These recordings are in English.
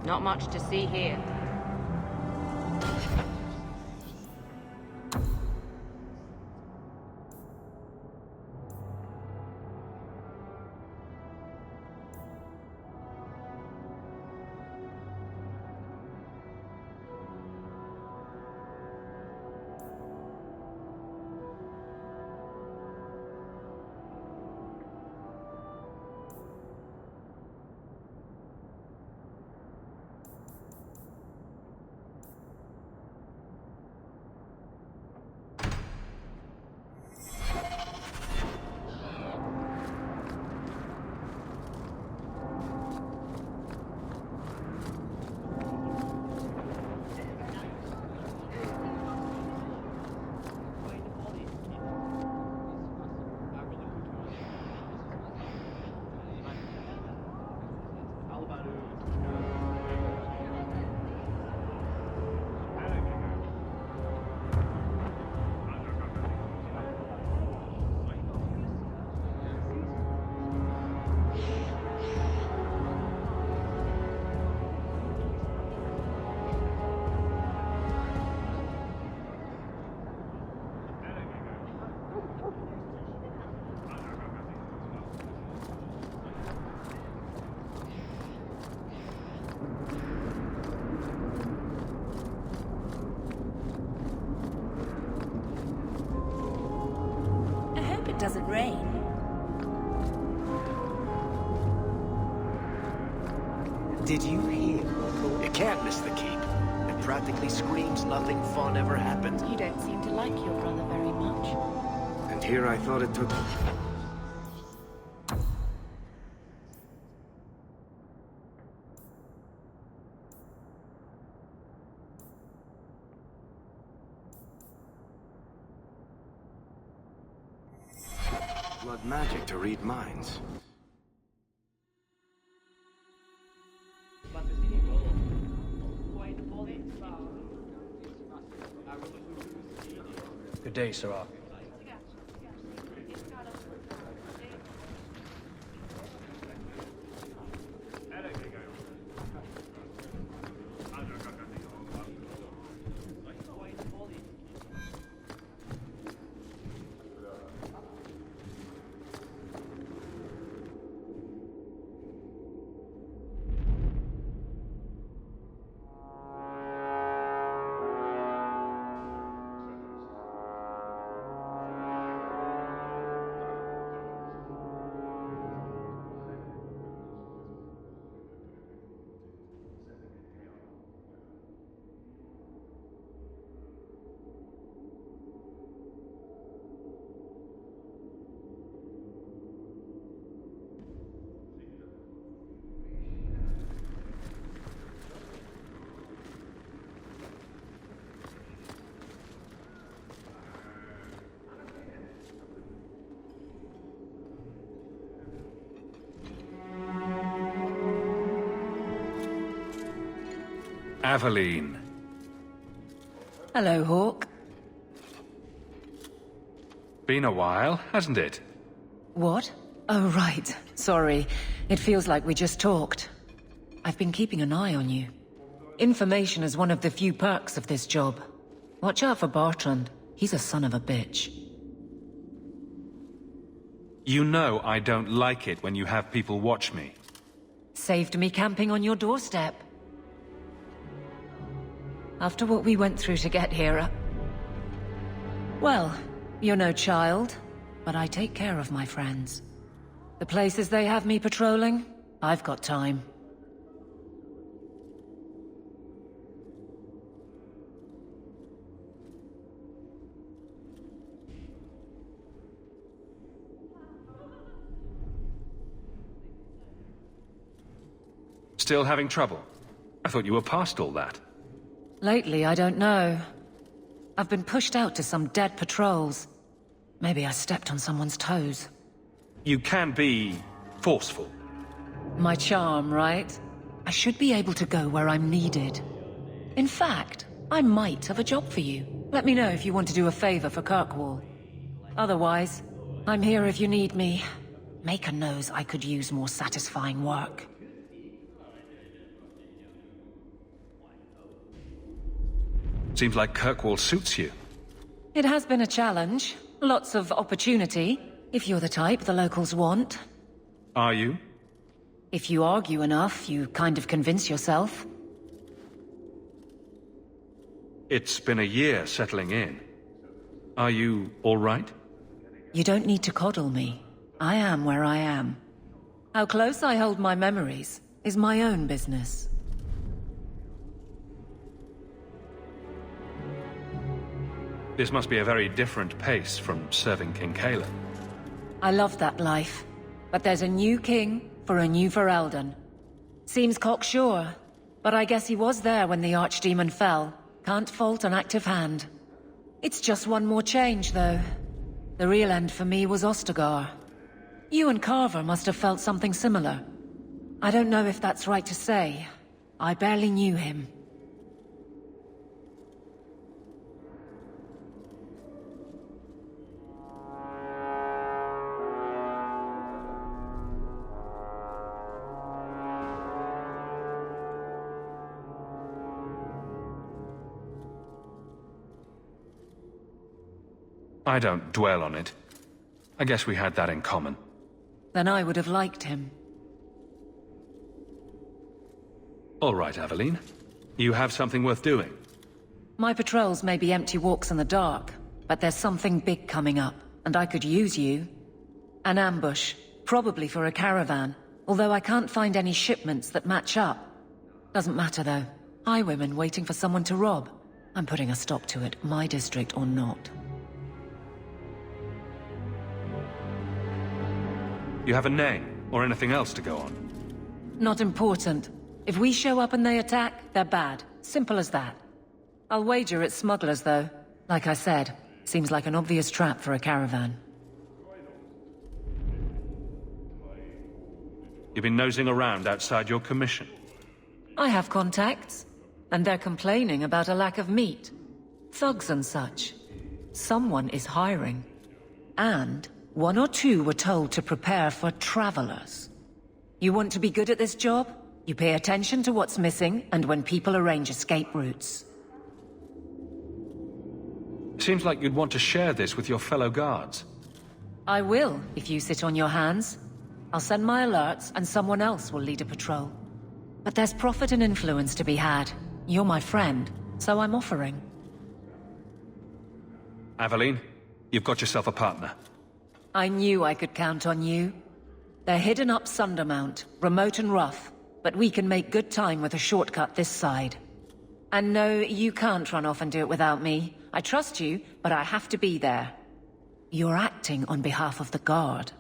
Not much to see here. It doesn't rain. Did you hear? You can't miss the keep. It practically screams nothing fun ever happened. You don't seem to like your brother very much. And here I thought it took... blood magic to read minds. Good day, Sarah. Aveline. Hello, Hawk. Been a while, hasn't it? What? Oh, right. Sorry. It feels like we just talked. I've been keeping an eye on you. Information is one of the few perks of this job. Watch out for Bartrand. He's a son of a bitch. You know I don't like it when you have people watch me. Saved me camping on your doorstep. After what we went through to get here, well, you're no child, but I take care of my friends. The places they have me patrolling, I've got time. Still having trouble? I thought you were past all that. Lately, I don't know. I've been pushed out to some dead patrols. Maybe I stepped on someone's toes. You can be forceful. My charm, right? I should be able to go where I'm needed. In fact, I might have a job for you. Let me know if you want to do a favor for Kirkwall. Otherwise, I'm here if you need me. Maker knows I could use more satisfying work. Seems like Kirkwall suits you. It has been a challenge. Lots of opportunity, if you're the type the locals want. Are you? If you argue enough, you kind of convince yourself. It's been a year settling in. Are you all right? You don't need to coddle me. I am where I am. How close I hold my memories is my own business. This must be a very different pace from serving King Caleb. I love that life. But there's a new king for a new Ferelden. Seems cocksure, but I guess he was there when the Archdemon fell. Can't fault an active hand. It's just one more change, though. The real end for me was Ostagar. You and Carver must have felt something similar. I don't know if that's right to say. I barely knew him. I don't dwell on it. I guess we had that in common. Then I would have liked him. All right, Aveline. You have something worth doing. My patrols may be empty walks in the dark, but there's something big coming up, and I could use you. An ambush, probably for a caravan, although I can't find any shipments that match up. Doesn't matter, though. Highwaymen waiting for someone to rob. I'm putting a stop to it, my district or not. You have a name, or anything else to go on? Not important. If we show up and they attack, they're bad. Simple as that. I'll wager it's smugglers, though. Like I said, seems like an obvious trap for a caravan. You've been nosing around outside your commission. I have contacts, and they're complaining about a lack of meat. Thugs and such. Someone is hiring. And one or two were told to prepare for travelers. You want to be good at this job? You pay attention to what's missing, and when people arrange escape routes. Seems like you'd want to share this with your fellow guards. I will, if you sit on your hands. I'll send my alerts, and someone else will lead a patrol. But there's profit and influence to be had. You're my friend, so I'm offering. Aveline, you've got yourself a partner. I knew I could count on you. They're hidden up Sundermount, remote and rough, but we can make good time with a shortcut this side. And no, you can't run off and do it without me. I trust you, but I have to be there. You're acting on behalf of the Guard.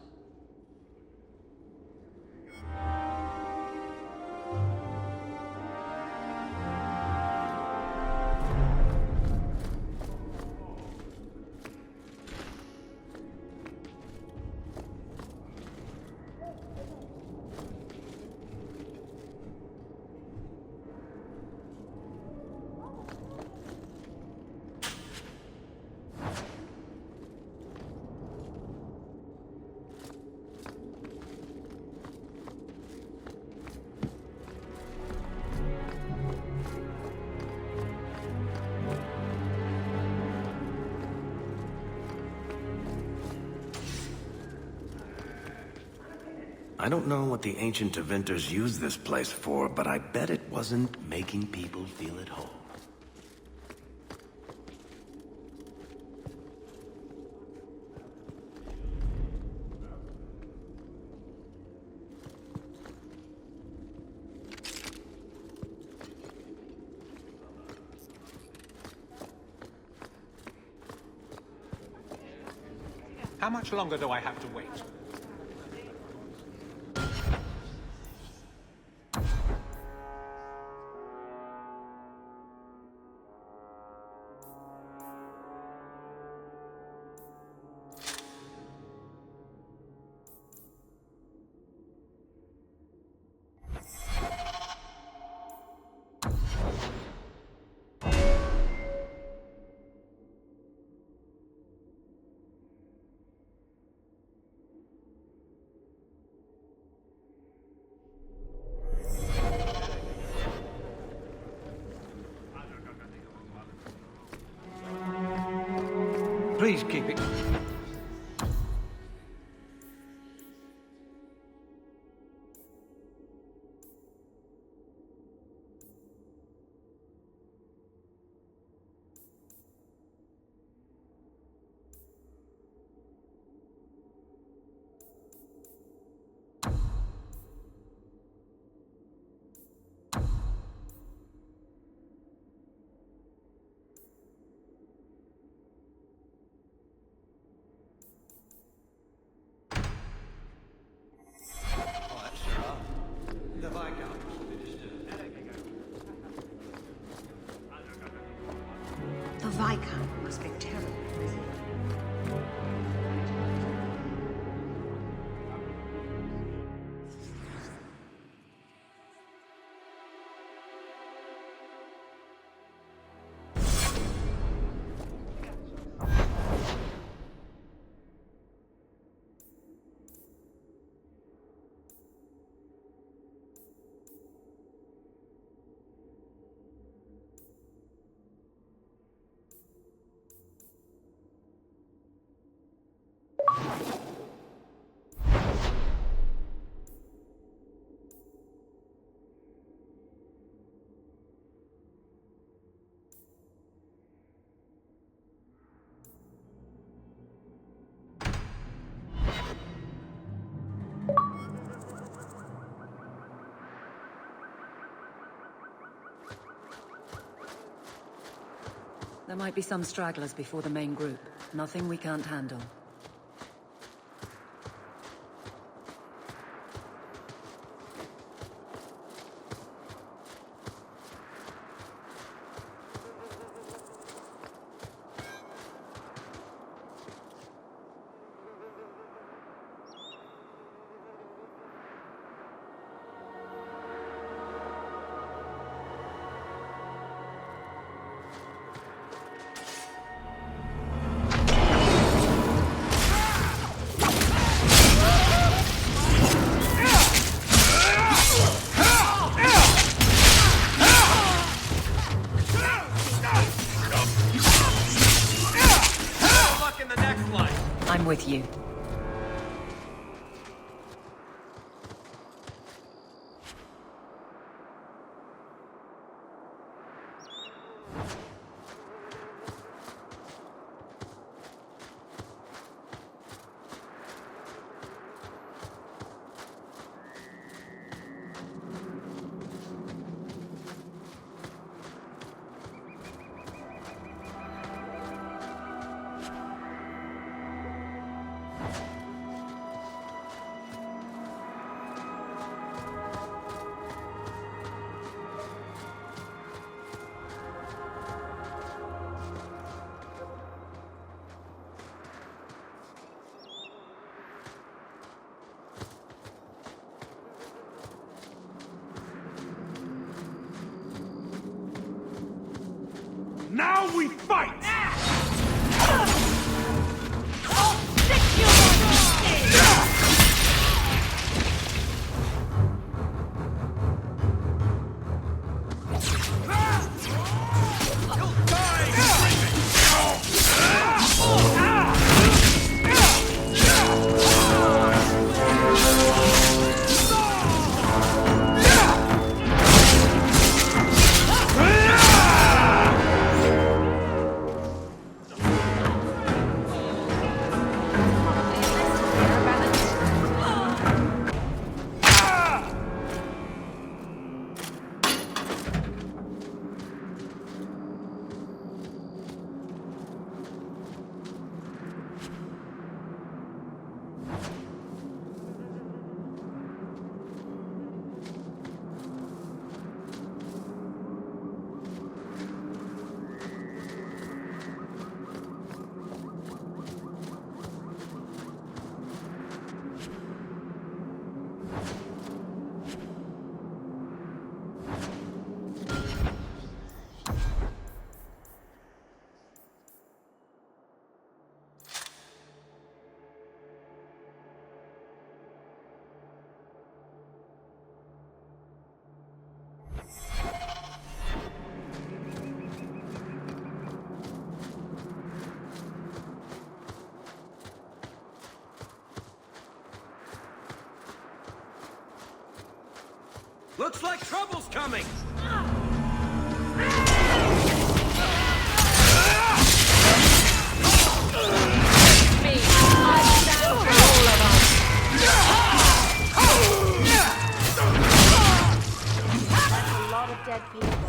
I don't know what the ancient Tevinters used this place for, but I bet it wasn't making people feel at home. How much longer do I have to wait? Please keep it. The Viscount must be terrible. There might be some stragglers before the main group. Nothing we can't handle. I'm with you. Now we fight! Looks like trouble's coming! That's a lot of dead people.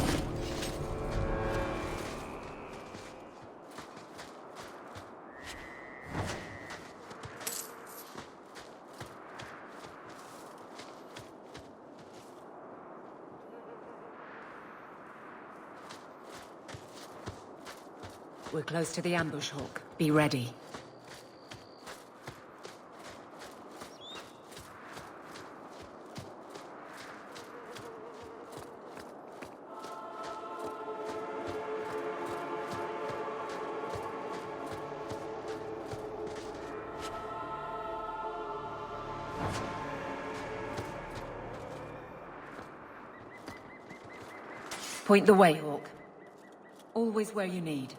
We're close to the ambush, Hawk. Be ready. Point the way, Hawk. Always where you need.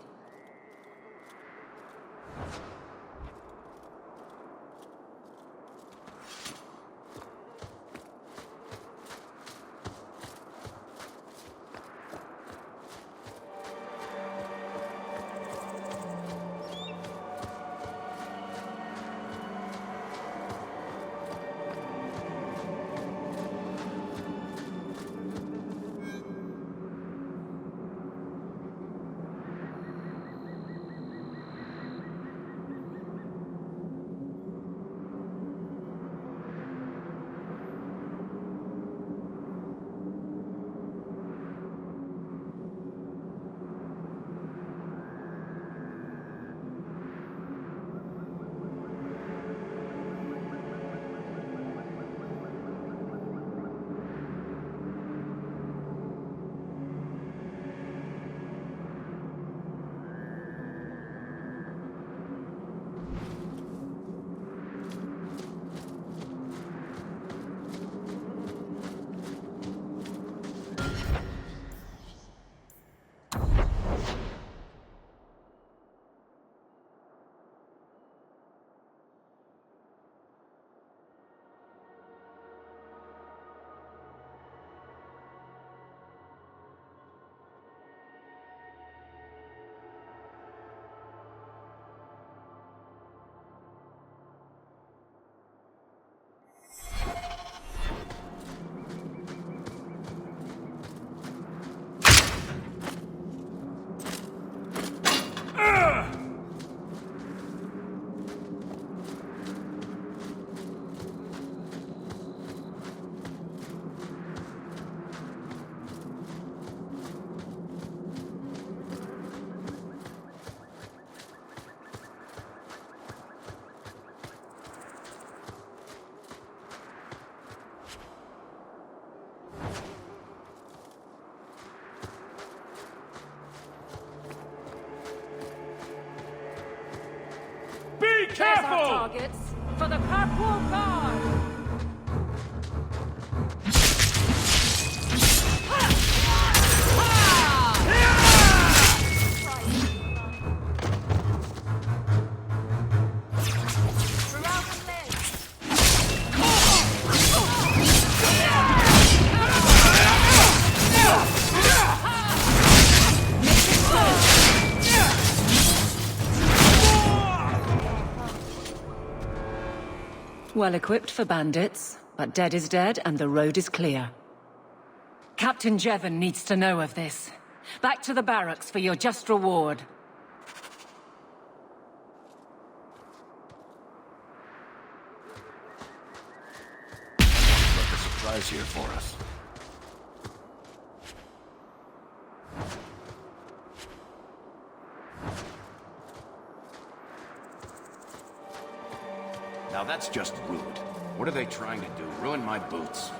Be There's our careful! targets for the Kirkwall Guard! Well equipped for bandits, but dead is dead and the road is clear. Captain Jevon needs to know of this. Back to the barracks for your just reward. Left a surprise here for us. Now that's just rude. What are they trying to do? Ruin my boots?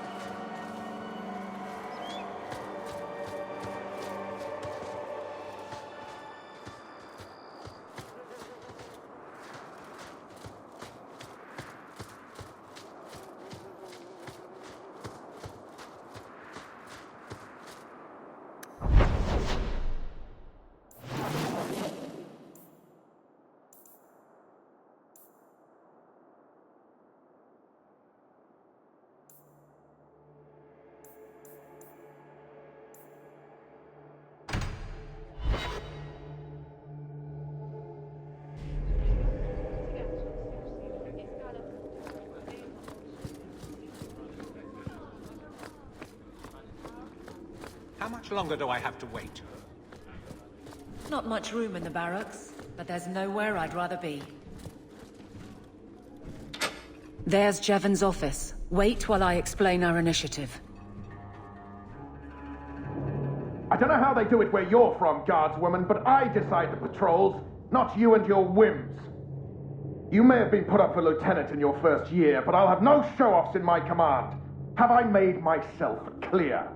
How much longer do I have to wait? Not much room in the barracks, but there's nowhere I'd rather be. There's Jevon's office. Wait while I explain our initiative. I don't know how they do it where you're from, guardswoman, but I decide the patrols, not you and your whims. You may have been put up for lieutenant in your first year, but I'll have no show-offs in my command. Have I made myself clear?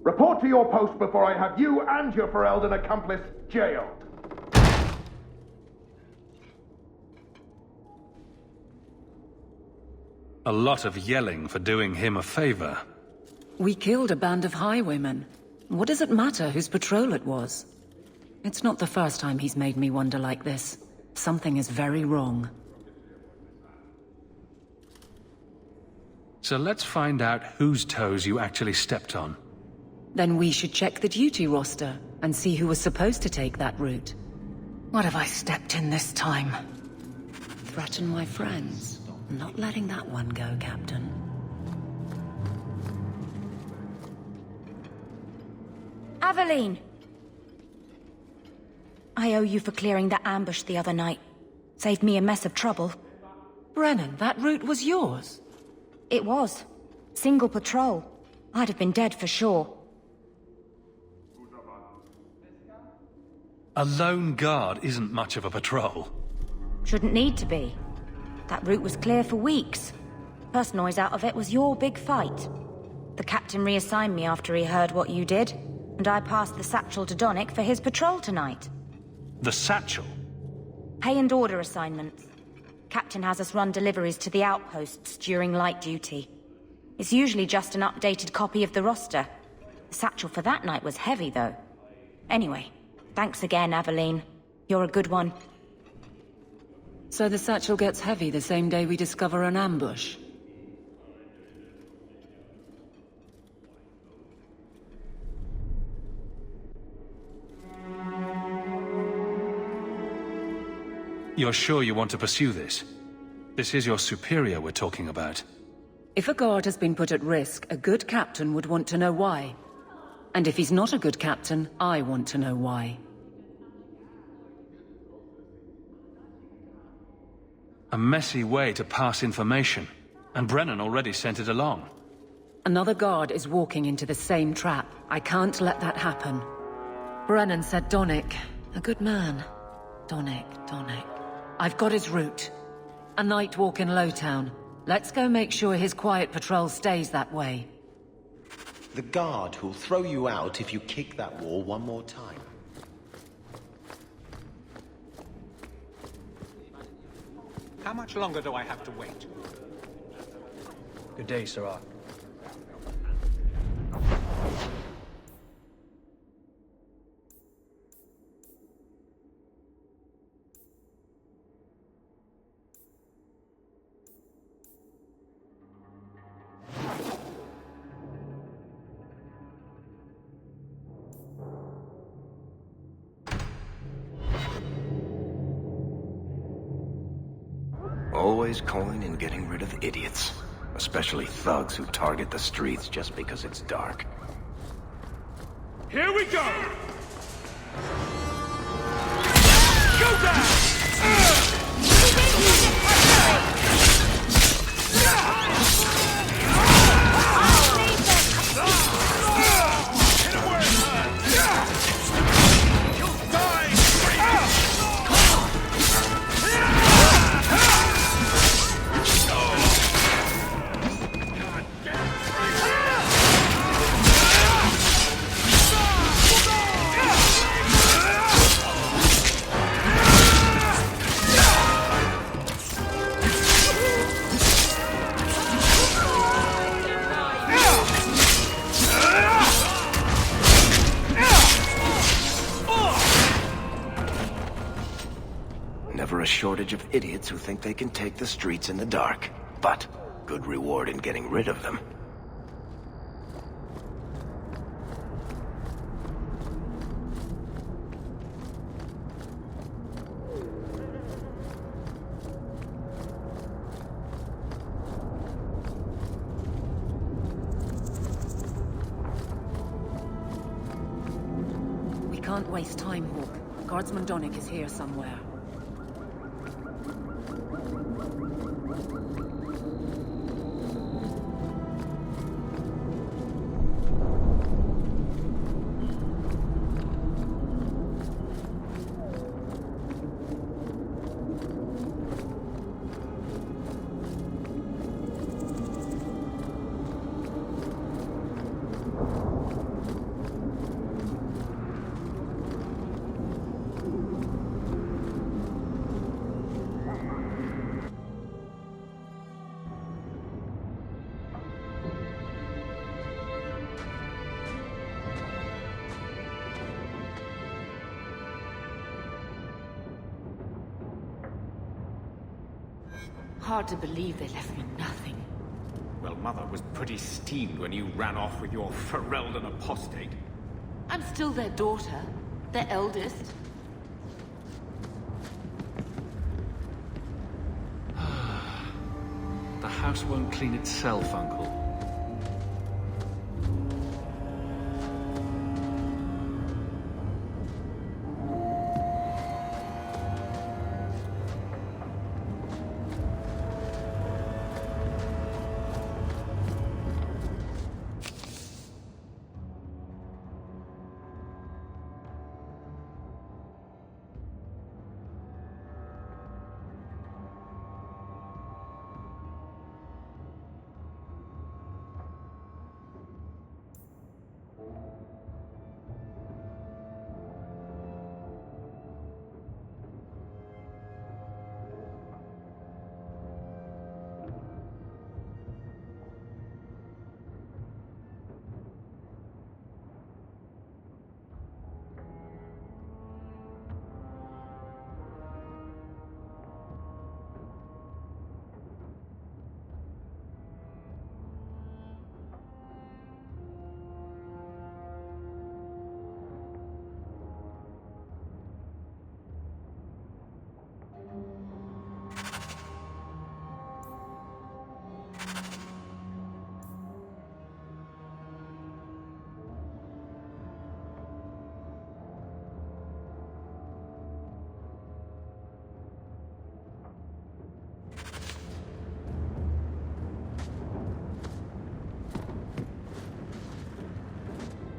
Report to your post before I have you and your Ferelden accomplice jailed. A lot of yelling for doing him a favor. We killed a band of highwaymen. What does it matter whose patrol it was? It's not the first time he's made me wonder like this. Something is very wrong. So let's find out whose toes you actually stepped on. Then we should check the duty roster and see who was supposed to take that route. What have I stepped in this time? Threaten my friends. I'm not letting that one go, Captain. Aveline! I owe you for clearing that ambush the other night. Saved me a mess of trouble. Brennan, that route was yours. It was. Single patrol. I'd have been dead for sure. A lone guard isn't much of a patrol. Shouldn't need to be. That route was clear for weeks. First noise out of it was your big fight. The captain reassigned me after he heard what you did, and I passed the satchel to Donnick for his patrol tonight. The satchel? Pay and order assignments. Captain has us run deliveries to the outposts during light duty. It's usually just an updated copy of the roster. The satchel for that night was heavy, though. Anyway, thanks again, Aveline. You're a good one. So the satchel gets heavy the same day we discover an ambush? You're sure you want to pursue this? This is your superior we're talking about. If a guard has been put at risk, a good captain would want to know why. And if he's not a good captain, I want to know why. A messy way to pass information, and Brennan already sent it along. Another guard is walking into the same trap. I can't let that happen. Brennan said Donnick. A good man. Donnick. I've got his route. A night walk in Lowtown. Let's go make sure his quiet patrol stays that way. The guard who'll throw you out if you kick that wall one more time. How much longer do I have to wait? Good day, Sirrah. Always calling and getting rid of idiots. Especially thugs who target the streets just because it's dark. Here we go! Go down! Never a shortage of idiots who think they can take the streets in the dark. But good reward in getting rid of them. can't waste time, Hawk. Guardsman Donnick is here somewhere. Hard to believe they left me nothing. Well, Mother was pretty steamed when you ran off with your Ferelden apostate. I'm still their daughter, their eldest. The house won't clean itself, Uncle.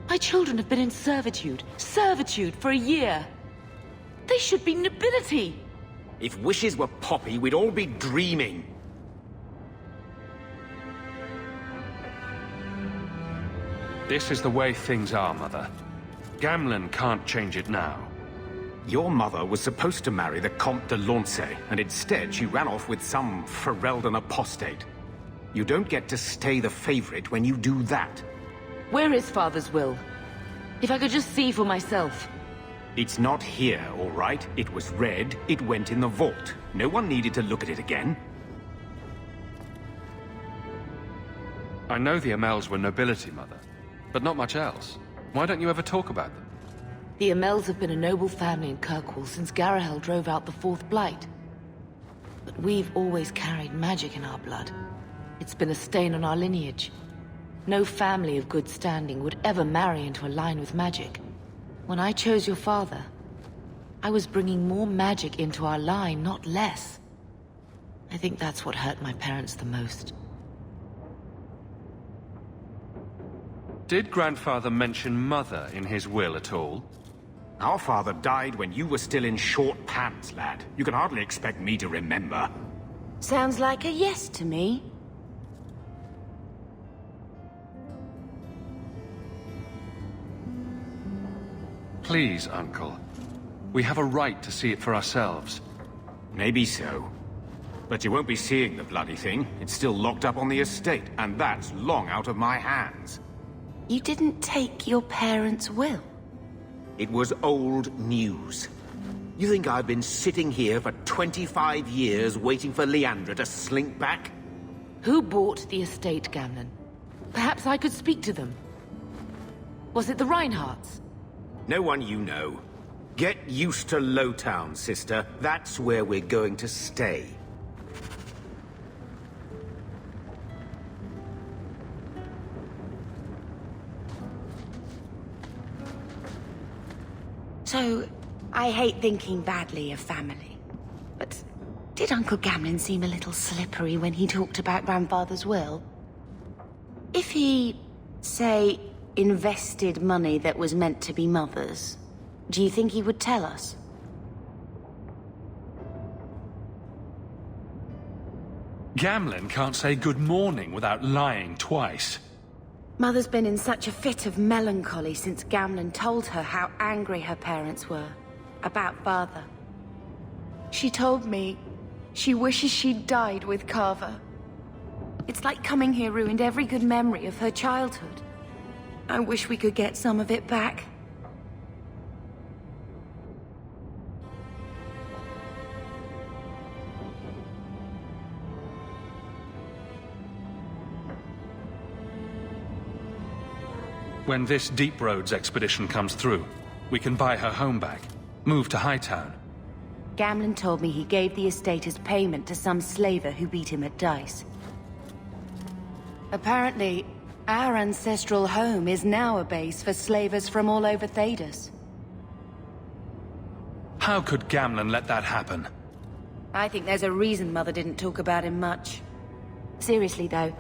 My children have been in servitude for a year. They should be nobility. If wishes were poppy, we'd all be dreaming. This is the way things are, Mother. Gamlen can't change it now. Your mother was supposed to marry the Comte de Launcey, and instead she ran off with some Ferelden apostate. You don't get to stay the favorite when you do that. Where is Father's will? If I could just see for myself. It's not here, all right? It was read, it went in the vault. No one needed to look at it again. I know the Amels were nobility, Mother, but not much else. Why don't you ever talk about them? The Amels have been a noble family in Kirkwall since Garahel drove out the Fourth Blight. But we've always carried magic in our blood. It's been a stain on our lineage. No family of good standing would ever marry into a line with magic. When I chose your father, I was bringing more magic into our line, not less. I think that's what hurt my parents the most. Did Grandfather mention Mother in his will at all? Our father died when you were still in short pants, lad. You can hardly expect me to remember. Sounds like a yes to me. Please, Uncle. We have a right to see it for ourselves. Maybe so. But you won't be seeing the bloody thing. It's still locked up on the estate, and that's long out of my hands. You didn't take your parents' will? It was old news. You think I've been sitting here for 25 years waiting for Leandra to slink back? Who bought the estate, Gamlen? Perhaps I could speak to them. Was it the Reinhardts? No one you know. Get used to Lowtown, sister. That's where we're going to stay. So, I hate thinking badly of family. But did Uncle Gamlin seem a little slippery when he talked about Grandfather's will? If he, say, invested money that was meant to be Mother's, do you think he would tell us? Gamlin can't say good morning without lying twice. Mother's been in such a fit of melancholy since Gamlin told her how angry her parents were about Father. She told me she wishes she'd died with Carver. It's like coming here ruined every good memory of her childhood. I wish we could get some of it back. When this Deep Roads expedition comes through, we can buy her home back, move to Hightown. Gamlin told me he gave the estate as payment to some slaver who beat him at dice. Apparently, our ancestral home is now a base for slavers from all over Thedas. How could Gamlin let that happen? I think there's a reason Mother didn't talk about him much. Seriously, though,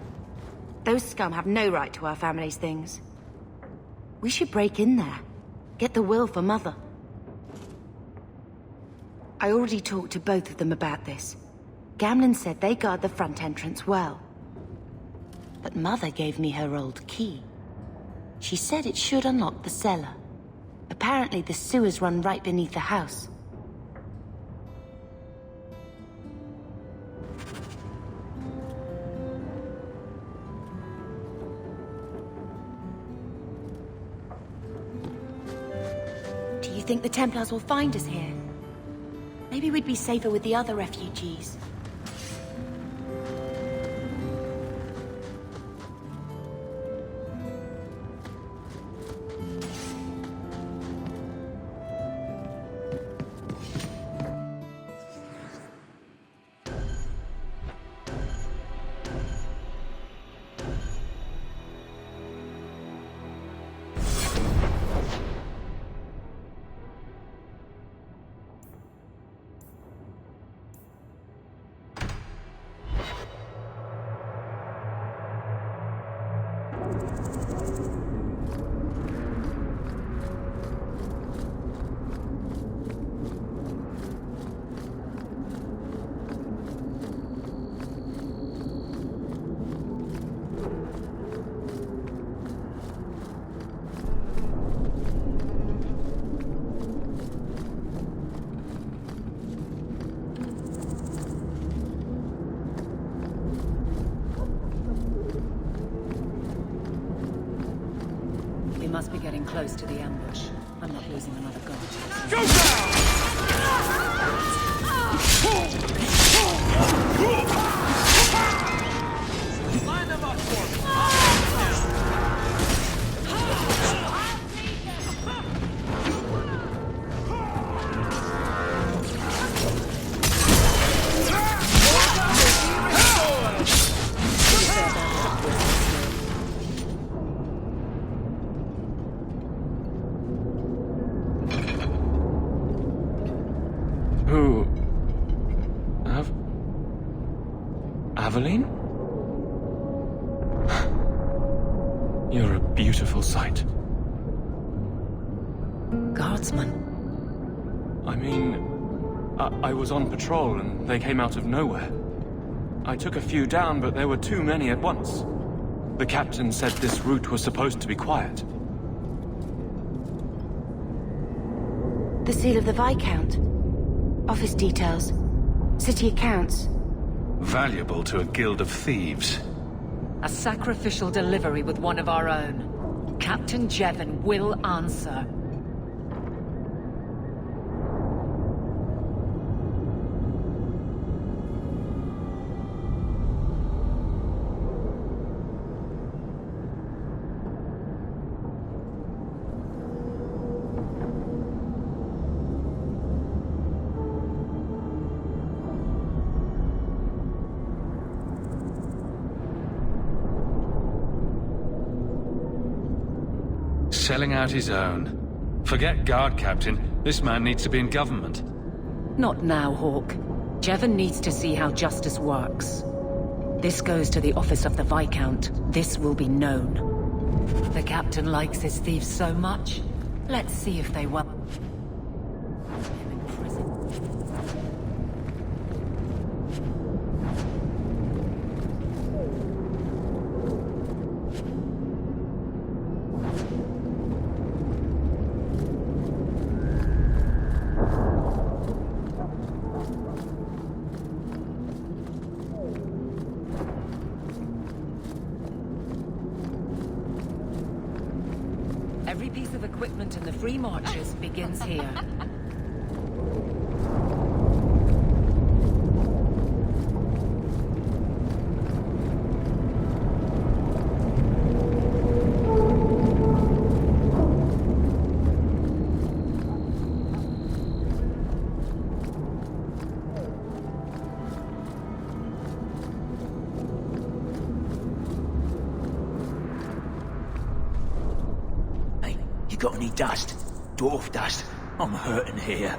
those scum have no right to our family's things. We should break in there. Get the will for Mother. I already talked to both of them about this. Gamlin said they guard the front entrance well. But Mother gave me her old key. She said it should unlock the cellar. Apparently the sewers run right beneath the house. Do you think the Templars will find us here? Maybe we'd be safer with the other refugees. Must be getting close to the ambush. I'm not losing another guard. Go down! Line them up for me! Who? Aveline? You're a beautiful sight. Guardsman. I mean, I was on patrol and they came out of nowhere. I took a few down, but there were too many at once. The captain said this route was supposed to be quiet. The seal of the Viscount. Office details. City accounts. Valuable to a guild of thieves. A sacrificial delivery with one of our own. Captain Jevon will answer. Selling out his own. Forget guard captain. This man needs to be in government. Not now, Hawk. Jevon needs to see how justice works. This goes to the office of the Viscount. This will be known. The captain likes his thieves so much. Let's see if they will. Him in prison. Every piece of equipment in the Free Marches begins here. Got any dust? Dwarf dust? I'm hurting here.